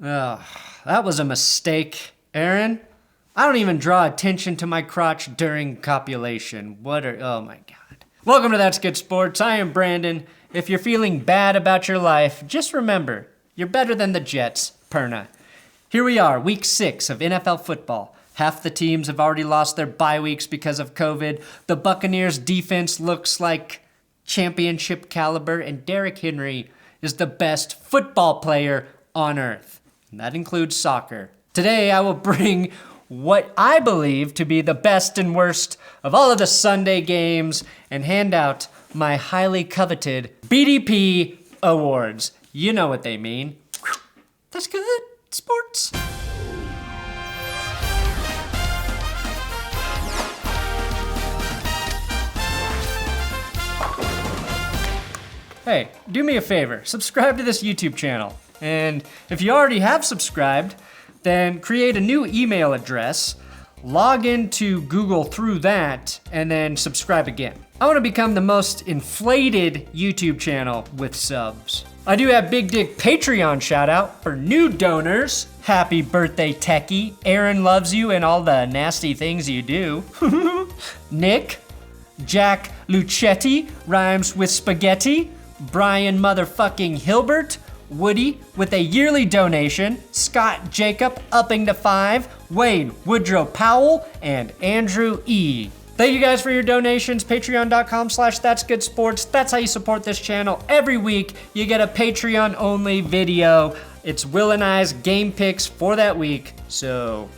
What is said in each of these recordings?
Ugh, that was a mistake, Aaron. I don't even draw attention to my crotch during copulation. Oh my God. Welcome to That's Good Sports. I am Brandon. If you're feeling bad about your life, just remember, you're better than the Jets, Perna. Here we are, week 6 of NFL football. Half the teams have already lost their bye weeks because of COVID. The Buccaneers defense looks like championship caliber, and Derrick Henry is the best football player on earth. And that includes soccer. Today, I will bring what I believe to be the best and worst of all of the Sunday games and hand out my highly coveted BDP awards. You know what they mean. That's good, sports. Hey, do me a favor, subscribe to this YouTube channel. And if you already have subscribed, then create a new email address, log into Google through that, and then subscribe again. I want to become the most inflated YouTube channel with subs. I do have Big Dick Patreon shout out for new donors. Happy birthday, Techie. Aaron loves you and all the nasty things you do. Nick, Jack Lucetti rhymes with spaghetti. Brian motherfucking Hilbert, Woody with a yearly donation, Scott Jacob upping to 5, Wade Woodrow Powell, and Andrew E. Thank you guys for your donations. Patreon.com/thatsgoodsports. That's how you support this channel. Every week you get a Patreon only video. It's Will and I's game picks for that week. So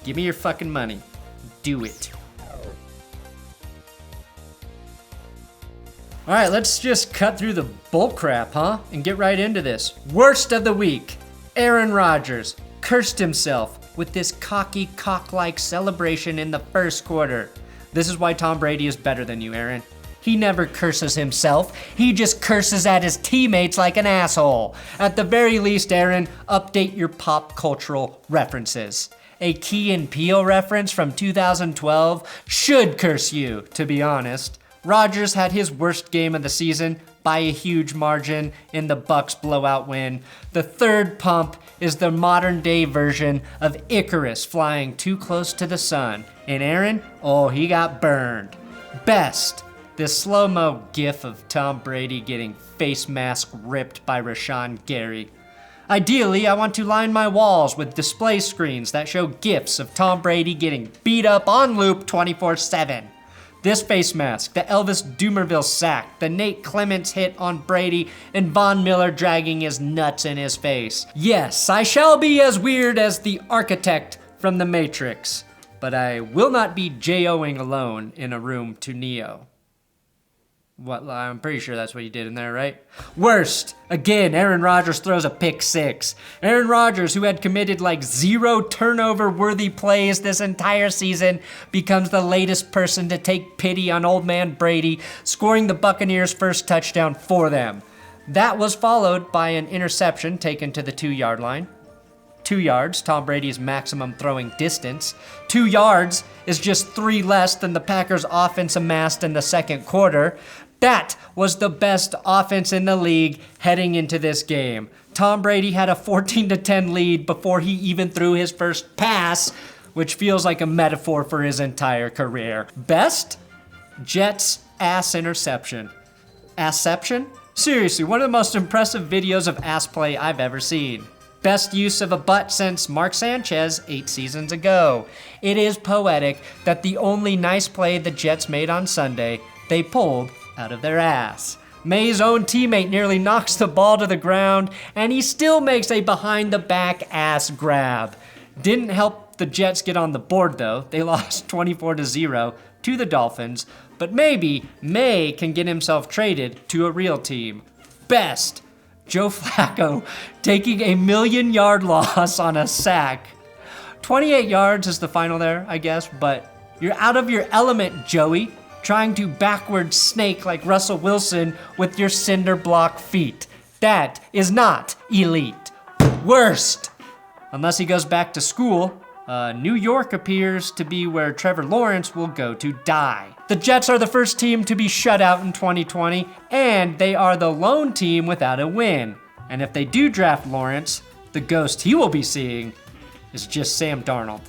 give me your fucking money. Do it. All right, let's just cut through the bullcrap, huh? And get right into this. Worst of the week. Aaron Rodgers cursed himself with this cocky cock-like celebration in the first quarter. This is why Tom Brady is better than you, Aaron. He never curses himself. He just curses at his teammates like an asshole. At the very least, Aaron, update your pop cultural references. A Key and Peele reference from 2012 should curse you, to be honest. Rodgers had his worst game of the season by a huge margin in the Bucs blowout win. The third pump is the modern day version of Icarus flying too close to the sun. And Aaron, oh, he got burned. Best, this slow-mo gif of Tom Brady getting face mask ripped by Rashawn Gary. Ideally, I want to line my walls with display screens that show gifs of Tom Brady getting beat up on loop 24/7. This face mask, the Elvis Dumervil sack, the Nate Clements hit on Brady, and Von Miller dragging his nuts in his face. Yes, I shall be as weird as the architect from The Matrix, but I will not be J-O-ing alone in a room to Neo. What? I'm pretty sure that's what you did in there, right? Worst. Again, Aaron Rodgers throws a pick 6. Aaron Rodgers, who had committed like 0 turnover-worthy plays this entire season, becomes the latest person to take pity on old man Brady, scoring the Buccaneers' first touchdown for them. That was followed by an interception taken to the 2-yard line. 2 yards, Tom Brady's maximum throwing distance. 2 yards is just 3 less than the Packers' offense amassed in the second quarter. That was the best offense in the league heading into this game. Tom Brady had a 14-10 lead before he even threw his first pass, which feels like a metaphor for his entire career. Best? Jets ass interception. Assception? Seriously, one of the most impressive videos of ass play I've ever seen. Best use of a butt since Mark Sanchez 8 seasons ago. It is poetic that the only nice play the Jets made on Sunday, they pulled out of their ass. Maye's own teammate nearly knocks the ball to the ground, and he still makes a behind-the-back ass grab. Didn't help the Jets get on the board, though. They lost 24-0 to the Dolphins, but maybe Maye can get himself traded to a real team. Best, Joe Flacco taking a 1,000,000-yard loss on a sack. 28 yards is the final there, I guess, but you're out of your element, Joey. Trying to backward snake like Russell Wilson with your cinder block feet. That is not elite. Worst. Unless he goes back to school, New York appears to be where Trevor Lawrence will go to die. The Jets are the first team to be shut out in 2020, and they are the lone team without a win. And if they do draft Lawrence, The ghost he will be seeing is just Sam Darnold,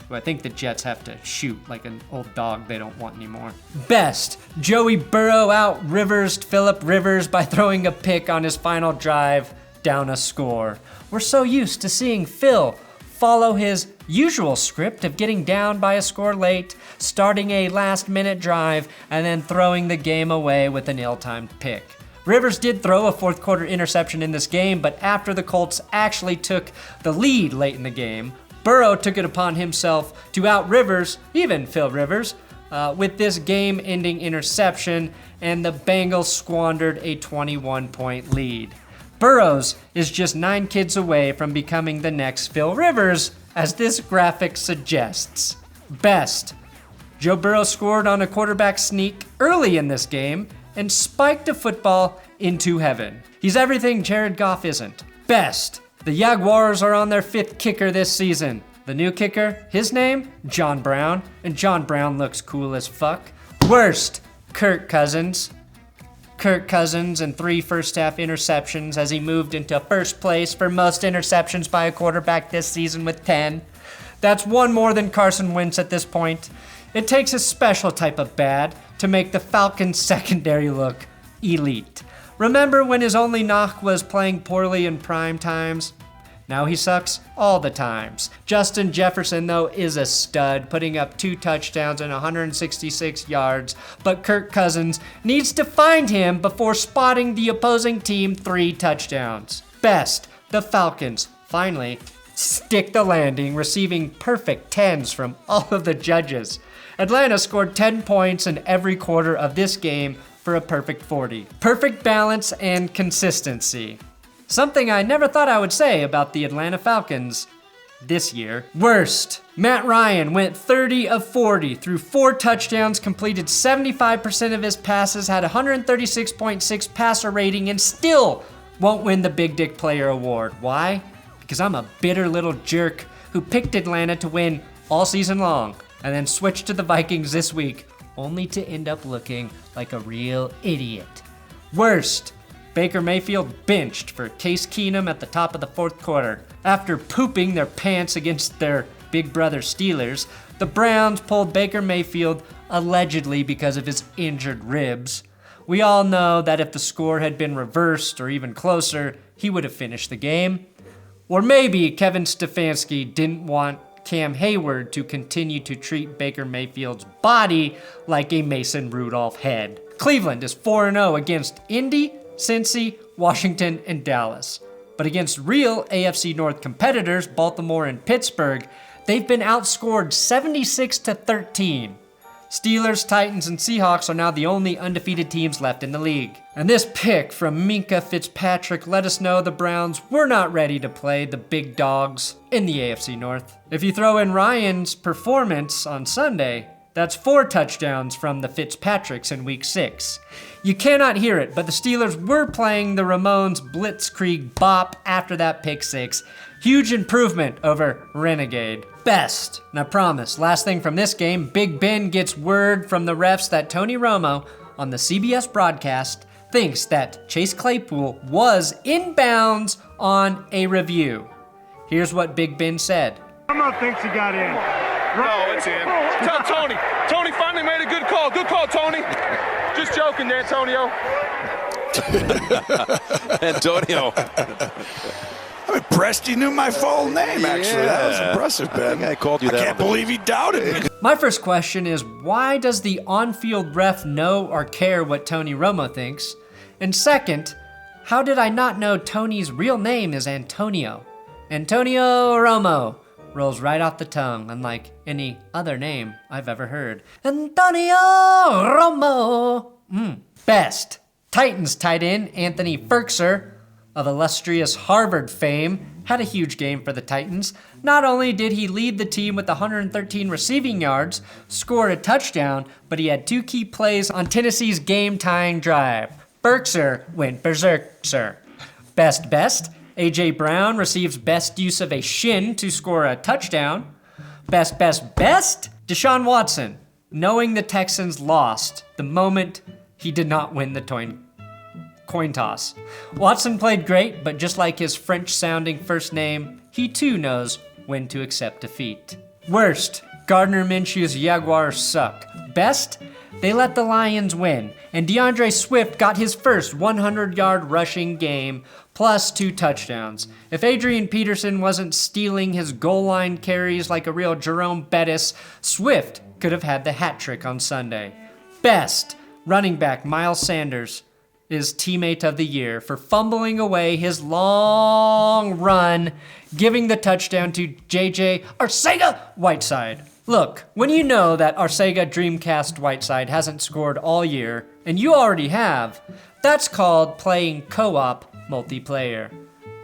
who I think the Jets have to shoot like an old dog they don't want anymore. Best, Joey Burrow out-Riversed Phillip Rivers by throwing a pick on his final drive down a score. We're so used to seeing Phil follow his usual script of getting down by a score late, starting a last-minute drive, and then throwing the game away with an ill-timed pick. Rivers did throw a fourth quarter interception in this game, but after the Colts actually took the lead late in the game, Burrow took it upon himself to out-Rivers, even Phil Rivers, with this game-ending interception, and the Bengals squandered a 21-point lead. Burrows is just 9 kids away from becoming the next Phil Rivers, as this graphic suggests. Best, Joe Burrow scored on a quarterback sneak early in this game and spiked a football into heaven. He's everything Jared Goff isn't. Best, the Jaguars are on their 5th kicker this season. The new kicker, his name, John Brown, and John Brown looks cool as fuck. Worst, Kirk Cousins. Kirk Cousins and 3 first-half interceptions as he moved into first place for most interceptions by a quarterback this season with 10. That's 1 more than Carson Wentz at this point. It takes a special type of bad to make the Falcons' secondary look elite. Remember when his only knock was playing poorly in prime times? Now he sucks all the times. Justin Jefferson, though, is a stud, putting up 2 touchdowns and 166 yards, but Kirk Cousins needs to find him before spotting the opposing team 3 touchdowns. Best, the Falcons finally stick the landing, receiving perfect 10s from all of the judges. Atlanta scored 10 points in every quarter of this game for a perfect 40. Perfect balance and consistency. Something I never thought I would say about the Atlanta Falcons this year. Worst, Matt Ryan went 30 of 40, threw 4 touchdowns, completed 75% of his passes, had 136.6 passer rating, and still won't win the Big Dick Player Award. Why? Because I'm a bitter little jerk who picked Atlanta to win all season long, and then switched to the Vikings this week, only to end up looking like a real idiot. Worst, Baker Mayfield benched for Case Keenum at the top of the 4th quarter. After pooping their pants against their big brother Steelers, the Browns pulled Baker Mayfield allegedly because of his injured ribs. We all know that if the score had been reversed or even closer, he would have finished the game. Or maybe Kevin Stefanski didn't want Cam Hayward to continue to treat Baker Mayfield's body like a Mason Rudolph head. Cleveland is 4-0 against Indy, Cincy, Washington, and Dallas. But against real AFC North competitors, Baltimore and Pittsburgh, they've been outscored 76-13. Steelers, Titans, and Seahawks are now the only undefeated teams left in the league. And this pick from Minka Fitzpatrick let us know the Browns were not ready to play the big dogs in the AFC North. If you throw in Ryan's performance on Sunday, that's 4 touchdowns from the Fitzpatricks in Week 6. You cannot hear it, but the Steelers were playing the Ramones Blitzkrieg bop after that pick 6. Huge improvement over Renegade. Best, and I promise, last thing from this game, Big Ben gets word from the refs that Tony Romo, on the CBS broadcast, thinks that Chase Claypool was inbounds on a review. Here's what Big Ben said. Romo thinks he got in. No, it's in. Tell Tony. Tony finally made a good call. Good call, Tony. Just joking, Antonio. Antonio. I'm impressed he knew my full name, actually. That was impressive, Ben. I called you that. I can't believe he doubted me. My first question is, why does the on-field ref know or care what Tony Romo thinks? And second, how did I not know Tony's real name is Antonio? Antonio Romo rolls right off the tongue, unlike any other name I've ever heard. Antonio Romo. Best, Titans tight end Anthony Firkser, of illustrious Harvard fame, had a huge game for the Titans. Not only did he lead the team with 113 receiving yards, score a touchdown, but he had 2 key plays on Tennessee's game-tying drive. Firkser went berserker. Best, A.J. Brown receives best use of a shin to score a touchdown. Best, Deshaun Watson, knowing the Texans lost the moment he did not win the coin toss. Watson played great, but just like his French-sounding first name, he too knows when to accept defeat. Worst, Gardner Minshew's Jaguars suck. Best, they let the Lions win, and DeAndre Swift got his first 100-yard rushing game, plus 2 touchdowns. If Adrian Peterson wasn't stealing his goal line carries like a real Jerome Bettis, Swift could have had the hat trick on Sunday. Best, running back Miles Sanders is teammate of the year for fumbling away his long run, giving the touchdown to JJ Arcega-Whiteside. Look, when you know that Arcega Dreamcast-Whiteside hasn't scored all year, and you already have, that's called playing co-op multiplayer.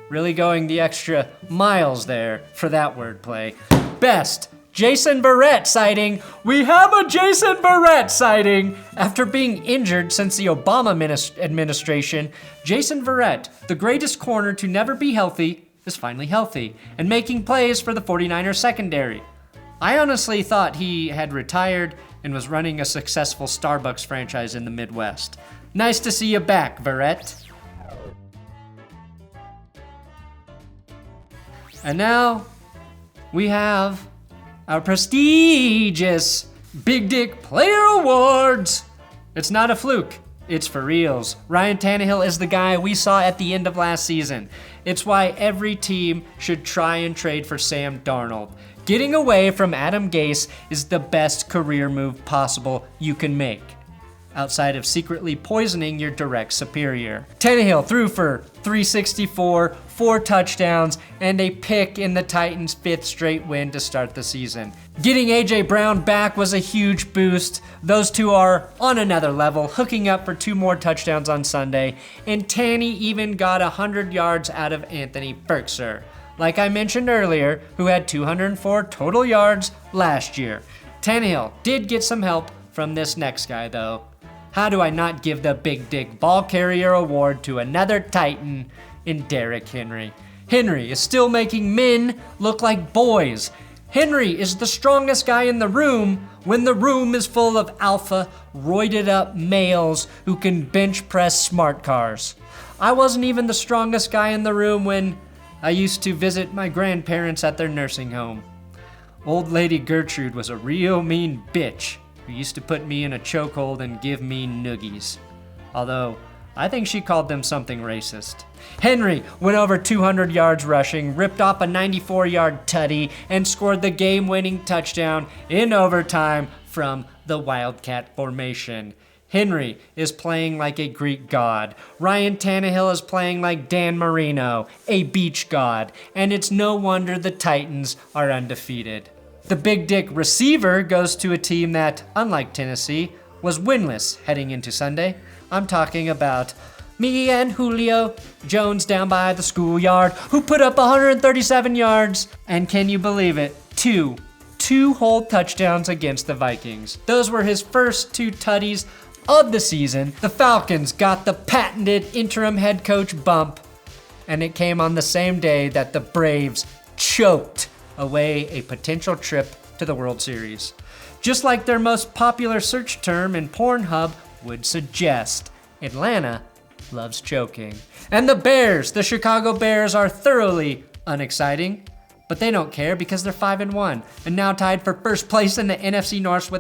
Really going the extra miles there for that wordplay. Best, Jason Verrett sighting. We have a Jason Verrett sighting. After being injured since the Obama administration, Jason Verrett, the greatest corner to never be healthy, is finally healthy and making plays for the 49ers secondary. I honestly thought he had retired and was running a successful Starbucks franchise in the Midwest. Nice to see you back, Verrett. And now we have our prestigious Big Dick Player Awards. It's not a fluke, it's for reals. Ryan Tannehill is the guy we saw at the end of last season. It's why every team should try and trade for Sam Darnold. Getting away from Adam Gase is the best career move possible you can make, outside of secretly poisoning your direct superior. Tannehill threw for 364, 4 touchdowns, and a pick in the Titans' 5th straight win to start the season. Getting A.J. Brown back was a huge boost. Those two are on another level, hooking up for 2 more touchdowns on Sunday, and Tanny even got 100 yards out of Anthony Berkshire, like I mentioned earlier, who had 204 total yards last year. Tannehill did get some help from this next guy, though. How do I not give the Big Dick Ball Carrier Award to another Titan in Derrick Henry? Henry is still making men look like boys. Henry is the strongest guy in the room when the room is full of alpha, roided up males who can bench press smart cars. I wasn't even the strongest guy in the room when I used to visit my grandparents at their nursing home. Old Lady Gertrude was a real mean bitch who used to put me in a chokehold and give me noogies. Although, I think she called them something racist. Henry went over 200 yards rushing, ripped off a 94-yard tutty, and scored the game-winning touchdown in overtime from the Wildcat formation. Henry is playing like a Greek god. Ryan Tannehill is playing like Dan Marino, a beach god. And it's no wonder the Titans are undefeated. The Big Dick receiver goes to a team that, unlike Tennessee, was winless heading into Sunday. I'm talking about me and Julio Jones down by the schoolyard, who put up 137 yards. And can you believe it? Two whole touchdowns against the Vikings. Those were his first 2 tutties of the season. The Falcons got the patented interim head coach bump, and it came on the same day that the Braves choked away a potential trip to the World Series. Just like their most popular search term in Pornhub would suggest, Atlanta loves choking. And the Chicago Bears are thoroughly unexciting, but they don't care because they're 5-1 and now tied for first place in the NFC North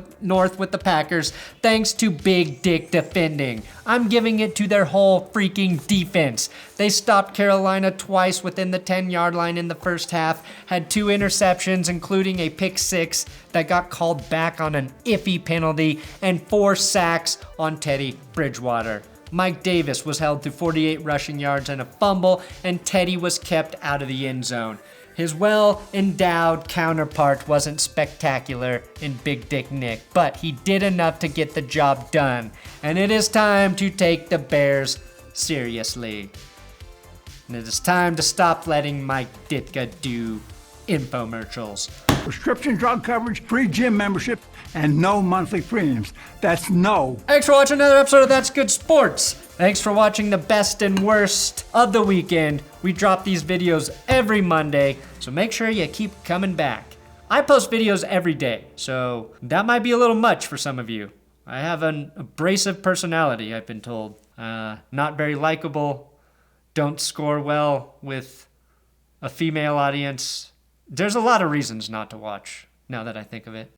with the Packers, thanks to Big Dick defending. I'm giving it to their whole freaking defense. They stopped Carolina twice within the 10-yard line in the first half, had 2 interceptions, including a pick 6 that got called back on an iffy penalty, and 4 sacks on Teddy Bridgewater. Mike Davis was held to 48 rushing yards and a fumble, and Teddy was kept out of the end zone. His well-endowed counterpart wasn't spectacular in Big Dick Nick, but he did enough to get the job done. And it is time to take the Bears seriously. And it is time to stop letting Mike Ditka do infomercials. Prescription drug coverage, free gym membership, and no monthly premiums. That's no. Thanks for watching another episode of That's Good Sports. Thanks for watching the best and worst of the weekend. We drop these videos every Monday, so make sure you keep coming back. I post videos every day, so that might be a little much for some of you. I have an abrasive personality, I've been told. Not very likable. Don't score well with a female audience. There's a lot of reasons not to watch, now that I think of it.